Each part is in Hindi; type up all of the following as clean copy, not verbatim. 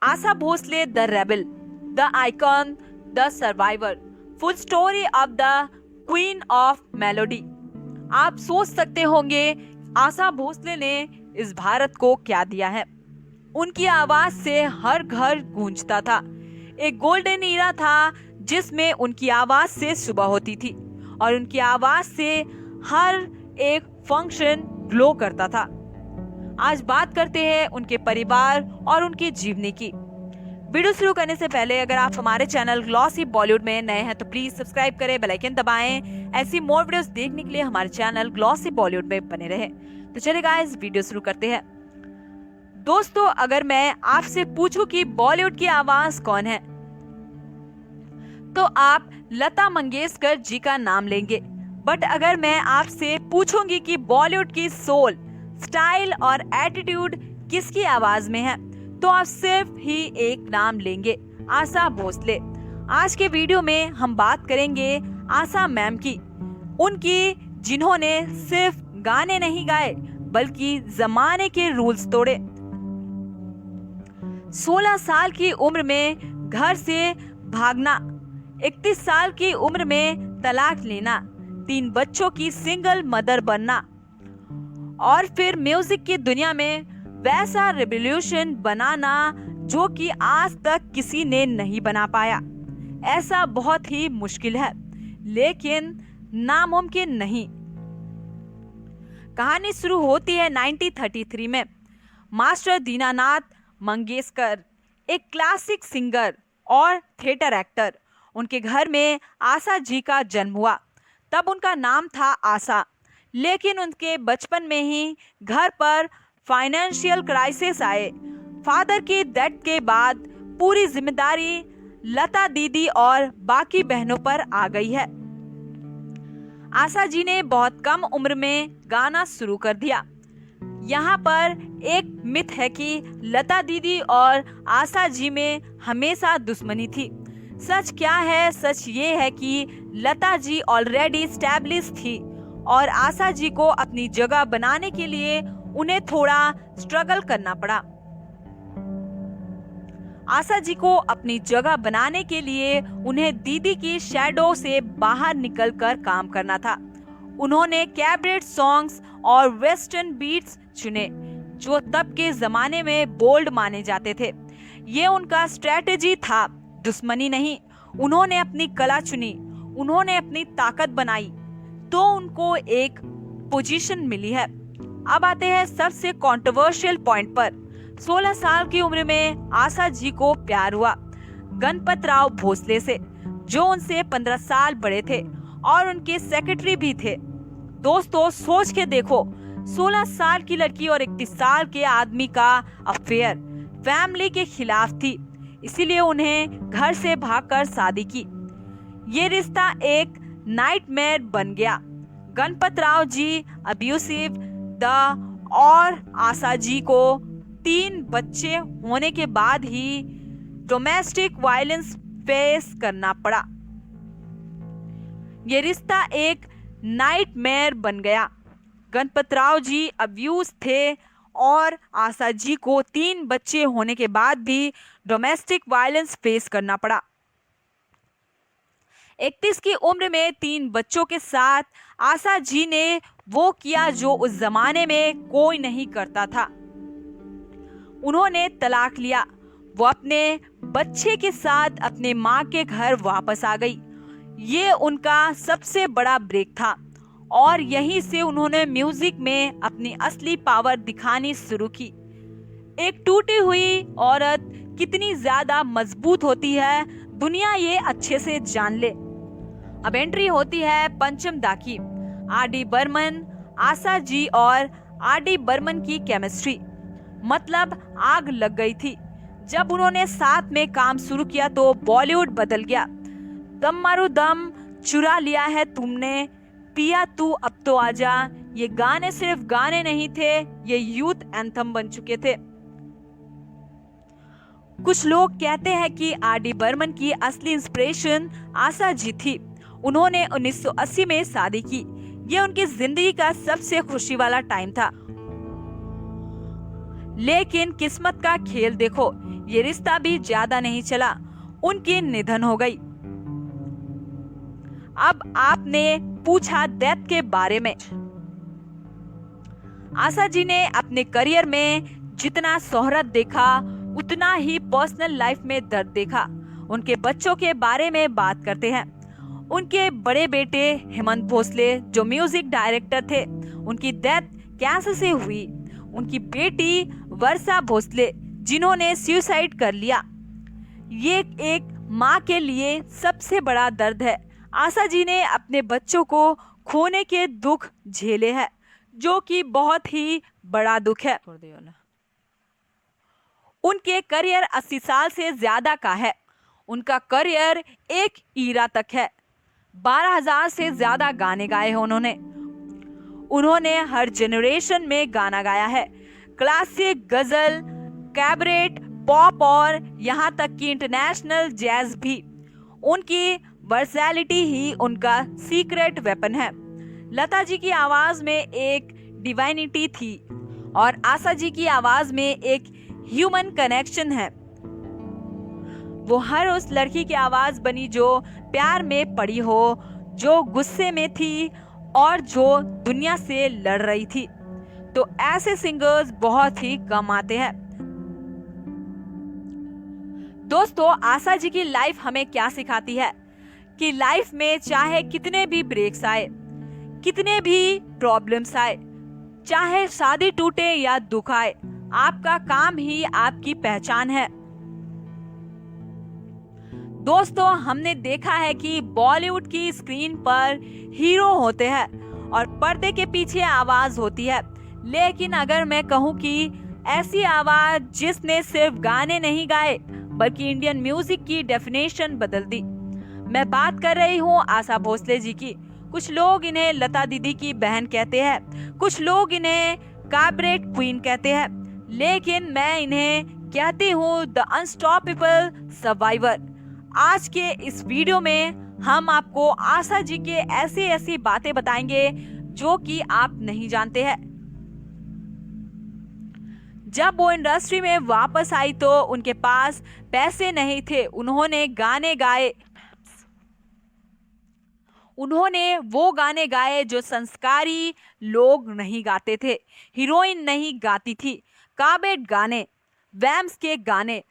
Asha Bhosle the rebel, the icon, the survivor, full story of the queen of melody. आप सोच सकते होंगे आशा भोसले ने इस भारत को क्या दिया है। उनकी आवाज से हर घर गूंजता था। एक गोल्डन ईरा था जिसमें उनकी आवाज से सुबह होती थी और उनकी आवाज से हर एक फंक्शन ग्लो करता था। आज बात करते हैं उनके परिवार और उनकी जीवनी की। वीडियो शुरू करने से पहले अगर आप हमारे चैनल ग्लॉसी बॉलीवुड में नए हैं तो प्लीज सब्सक्राइब करें, बेल आइकन दबाएं। ऐसी मोर वीडियोस देखने के लिए हमारे चैनल ग्लॉसी बॉलीवुड में बने रहें। तो चलिए गाइस, वीडियो शुरू करते हैं। दोस्तों, अगर मैं आपसे पूछूं कि बॉलीवुड की आवाज कौन है तो आप लता मंगेशकर जी का नाम लेंगे। बट अगर मैं आपसे पूछूंगी कि बॉलीवुड की सोल, स्टाइल और एटीट्यूड किसकी आवाज में है तो आप सिर्फ ही एक नाम लेंगे, आशा भोसले। आज के वीडियो में हम बात करेंगे आशा मैम की, उनकी जिन्होंने सिर्फ गाने नहीं गाए बल्कि जमाने के रूल्स तोड़े। 16 साल की उम्र में घर से भागना, 31 साल की उम्र में तलाक लेना, 3 बच्चों की सिंगल मदर बनना और फिर म्यूजिक की दुनिया में वैसा रेवोल्यूशन बनाना जो कि आज तक किसी ने नहीं बना पाया। ऐसा बहुत ही मुश्किल है लेकिन नामुमकिन नहीं। कहानी शुरू होती है 1933 में। मास्टर दीनानाथ मंगेशकर, एक क्लासिक सिंगर और थिएटर एक्टर, उनके घर में आशा जी का जन्म हुआ। तब उनका नाम था आशा, लेकिन उनके बचपन में ही घर पर फाइनेंशियल क्राइसिस आए। फादर की डेथ के बाद पूरी जिम्मेदारी लता दीदी और बाकी बहनों पर आ गई है। आशा जी ने बहुत कम उम्र में गाना शुरू कर दिया। यहाँ पर एक मिथ है कि लता दीदी और आशा जी में हमेशा दुश्मनी थी। सच क्या है? सच ये है कि लता जी ऑलरेडी स्टैब्लिश थी और आशा जी को अपनी जगह बनाने के लिए उन्हें थोड़ा स्ट्रगल करना पड़ा। आशा जी को अपनी जगह बनाने के लिए उन्हें दीदी की शैडो से बाहर निकलकर काम करना था। उन्होंने कैबरेट सॉन्ग्स और वेस्टर्न बीट्स चुने जो तब के जमाने में बोल्ड माने जाते थे। ये उनका स्ट्रेटेजी था, दुश्मनी नहीं। उन्होंने अपनी कला चुनी, उन्होंने अपनी ताकत बनाई तो उनको एक पोजीशन मिली है। अब आते हैं सबसे कंट्रोवर्शियल पॉइंट पर। 16 साल की उम्र में आशा जी को प्यार हुआ गणपत राव भोसले से, जो उनसे 15 साल बड़े थे और उनके सेक्रेटरी भी थे। दोस्तों, सोच के देखो, 16 साल की लड़की और 31 साल के आदमी का अफेयर फैमिली के खिलाफ थी, इसीलिए उन्हें घर से भागकर शादी की। ये रिश्ता एक नाइटमेयर बन गया। गणपत राव जी अब्यूसिव द और आशा जी को 3 बच्चे होने के बाद ही डोमेस्टिक वायलेंस फेस करना पड़ा। ये रिश्ता एक नाइटमेयर बन गया। गणपत राव जी अब्यूज थे और आशा जी को 3 बच्चे होने के बाद भी डोमेस्टिक वायलेंस फेस करना पड़ा। 31 की उम्र में 3 बच्चों के साथ आशा जी ने वो किया जो उस जमाने में कोई नहीं करता था। उन्होंने तलाक लिया। वो अपने बच्चे के साथ अपने माँ के घर वापस आ गई। ये उनका सबसे बड़ा ब्रेक था और यहीं से उन्होंने म्यूजिक में अपनी असली पावर दिखानी शुरू की। एक टूटी हुई औरत कितनी ज्यादा मजबूत होती है दुनिया ये अच्छे से जान ले। अब एंट्री होती है पंचम दा की। आर.डी. बर्मन, आशा जी और आर.डी. बर्मन की केमिस्ट्री, मतलब आग लग गई थी। जब उन्होंने साथ में काम शुरू किया तो बॉलीवुड बदल गया। दम मारू दम, चुरा लिया है तुमने, पिया तू अब तो आजा, ये गाने सिर्फ गाने नहीं थे, ये यूथ एंथम बन चुके थे। कुछ लोग कहते हैं कि आर.डी. बर्मन की असली इंस्पिरेशन आशा जी थी। उन्होंने 1980 में शादी की। ये उनकी जिंदगी का सबसे खुशी वाला टाइम था। लेकिन किस्मत का खेल देखो, ये रिश्ता भी ज्यादा नहीं चला, उनकी निधन हो गई। अब आपने पूछा डेथ के बारे में। आशा जी ने अपने करियर में जितना शोहरत देखा उतना ही पर्सनल लाइफ में दर्द देखा। उनके बच्चों के बारे में बात करते हैं। उनके बड़े बेटे हेमंत भोसले जो म्यूजिक डायरेक्टर थे, उनकी डेथ कैंसर से हुई। उनकी बेटी वर्षा भोसले जिन्होंने सुसाइड कर लिया। ये एक माँ के लिए सबसे बड़ा दर्द है। आशा जी ने अपने बच्चों को खोने के दुख झेले हैं, जो कि बहुत ही बड़ा दुख है। उनके करियर 80 साल से ज्यादा का है। उनका करियर एक ईरा तक है। 12,000 से ज्यादा गाने गाए हैं उन्होंने हर जनरेशन में गाना गाया है। क्लासिक, गजल, कैबरेट, पॉप और यहाँ तक कि इंटरनेशनल जैज भी। उनकी वर्सैलिटी ही उनका सीक्रेट वेपन है। लता जी की आवाज में एक डिवाइनिटी थी और आशा जी की आवाज में एक ह्यूमन कनेक्शन है। वो हर उस लड़की की आवाज बनी जो प्यार में पड़ी हो, जो गुस्से में थी और जो दुनिया से लड़ रही थी। तो ऐसे सिंगर्स बहुत ही कम आते हैं। दोस्तों, आशा जी की लाइफ हमें क्या सिखाती है कि लाइफ में चाहे कितने भी ब्रेक्स आए, कितने भी प्रॉब्लम्स आए, चाहे शादी टूटे या दुख आए, आपका काम ही आपकी पहचान है। दोस्तों, हमने देखा है कि बॉलीवुड की स्क्रीन पर हीरो होते हैं और पर्दे के पीछे आवाज होती है। लेकिन अगर मैं कहूँ कि ऐसी आवाज जिसने सिर्फ गाने नहीं गाए बल्कि इंडियन म्यूजिक की डेफिनेशन बदल दी, मैं बात कर रही हूँ आशा भोसले जी की। कुछ लोग इन्हें लता दीदी की बहन कहते हैं, कुछ लोग इन्हें कैबरेट क्वीन कहते हैं, लेकिन मैं इन्हें कहती हूँ द अनस्टॉपेबल सर्वाइवर। आज के इस वीडियो में हम आपको आशा जी के ऐसी बातें बताएंगे जो कि आप नहीं जानते हैं। जब वो इंडस्ट्री में वापस आई तो उनके पास पैसे नहीं थे। उन्होंने वो गाने गाए जो संस्कारी लोग नहीं गाते थे। हीरोइन नहीं गाती थी। काबेट गाने, वैम्स के गाने,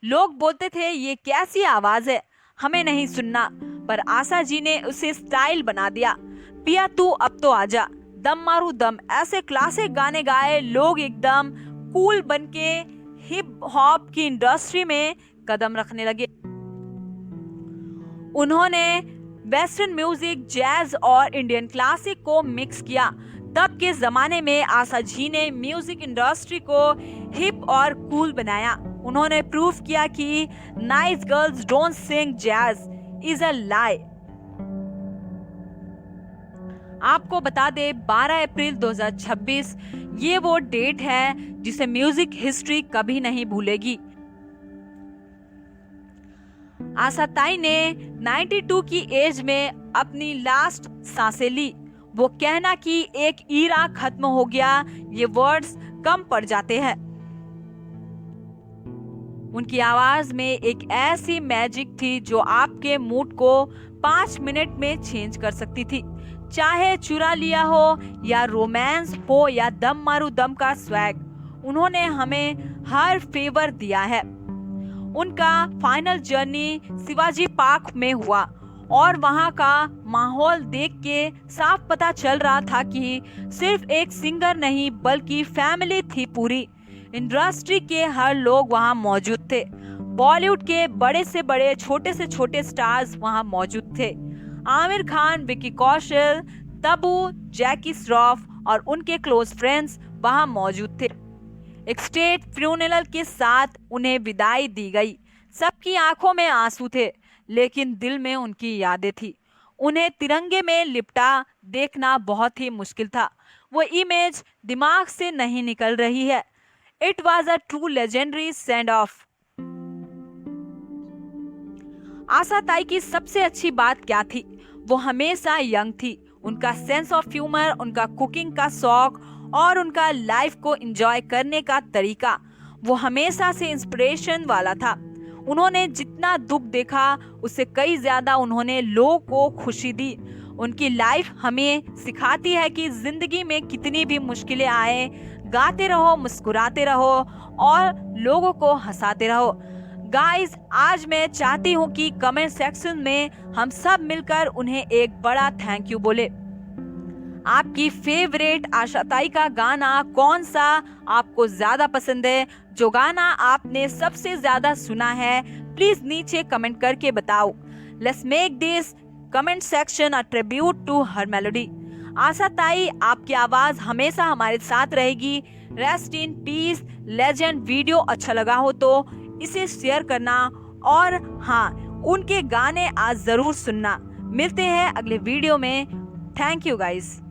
लोग बोलते थे ये कैसी आवाज है, हमें नहीं सुनना, पर आशा जी ने उसे स्टाइल बना दिया। पिया तू अब तो आजा, दम मारू दम, ऐसे क्लासिक गाने गाए। लोग एकदम कूल बनके हिप हॉप की इंडस्ट्री में कदम रखने लगे। उन्होंने वेस्टर्न म्यूजिक, जैज और इंडियन क्लासिक को मिक्स किया। तब के जमाने में आशा जी ने म्यूजिक इंडस्ट्री को हिप और कूल बनाया। उन्होंने प्रूव किया कि nice girls don't sing jazz is a lie. आपको बता दे 12 अप्रैल 2026 ये वो डेट है जिसे म्यूजिक हिस्ट्री कभी नहीं भूलेगी। आशा ताई ने 92 की एज में अपनी लास्ट सांसें ली। वो कहना कि एक ईरा खत्म हो गया, ये वर्ड्स कम पड़ जाते हैं। उनकी आवाज में एक ऐसी मैजिक थी जो आपके मूड को 5 मिनट में चेंज कर सकती थी। चाहे चुरा लिया हो या रोमांस हो या दम मारू दम का स्वैग, उन्होंने हमें हर फेवर दिया है। उनका फाइनल जर्नी शिवाजी पार्क में हुआ और वहां का माहौल देख के साफ पता चल रहा था कि सिर्फ एक सिंगर नहीं बल्कि फैमिली थी पूरी। इंडस्ट्री के हर लोग वहां मौजूद थे। बॉलीवुड के बड़े से बड़े, छोटे से छोटे स्टार्स वहां मौजूद थे। आमिर खान, विकी कौशल, तब्बू, जैकी श्रॉफ और उनके क्लोज फ्रेंड्स वहां मौजूद थे। एक स्टेट फ्यूनरल के साथ उन्हें विदाई दी गई। सबकी आंखों में आंसू थे, लेकिन दिल में उनकी यादें थी। उन्हें तिरंगे में लिपटा देखना बहुत ही मुश्किल था। वो इमेज दिमाग से नहीं निकल रही है। It was a true legendary send off. Asha Tai की सबसे अच्छी बात क्या थी? वो हमेशा यंग थी। उनका सेंस ऑफ ह्यूमर, उनका कुकिंग का शौक और उनका लाइफ को एंजॉय करने का तरीका वो हमेशा से इंस्पिरेशन वाला था। उन्होंने जितना दुख देखा उससे कई ज्यादा उन्होंने लोगों को खुशी दी। उनकी लाइफ हमें सिखाती है कि जिंदगी में कितनी भी मुश्किलें आए, गाते रहो, मुस्कुराते रहो और लोगों को हंसाते रहो। गाइस, आज मैं चाहती हूँ कि कमेंट सेक्शन में हम सब मिलकर उन्हें एक बड़ा थैंक यू बोले। आपकी फेवरेट आशा ताई का गाना कौन सा आपको ज्यादा पसंद है? जो गाना आपने सबसे ज्यादा सुना है, प्लीज नीचे कमेंट करके बताओ। Let's make this comment section a tribute to her melody. Asha Tai, आपकी आवाज हमेशा हमारे साथ रहेगी। Rest in peace legend. Video अच्छा लगा हो तो इसे शेयर करना और हाँ, उनके गाने आज जरूर सुनना। मिलते हैं अगले वीडियो में। Thank you guys.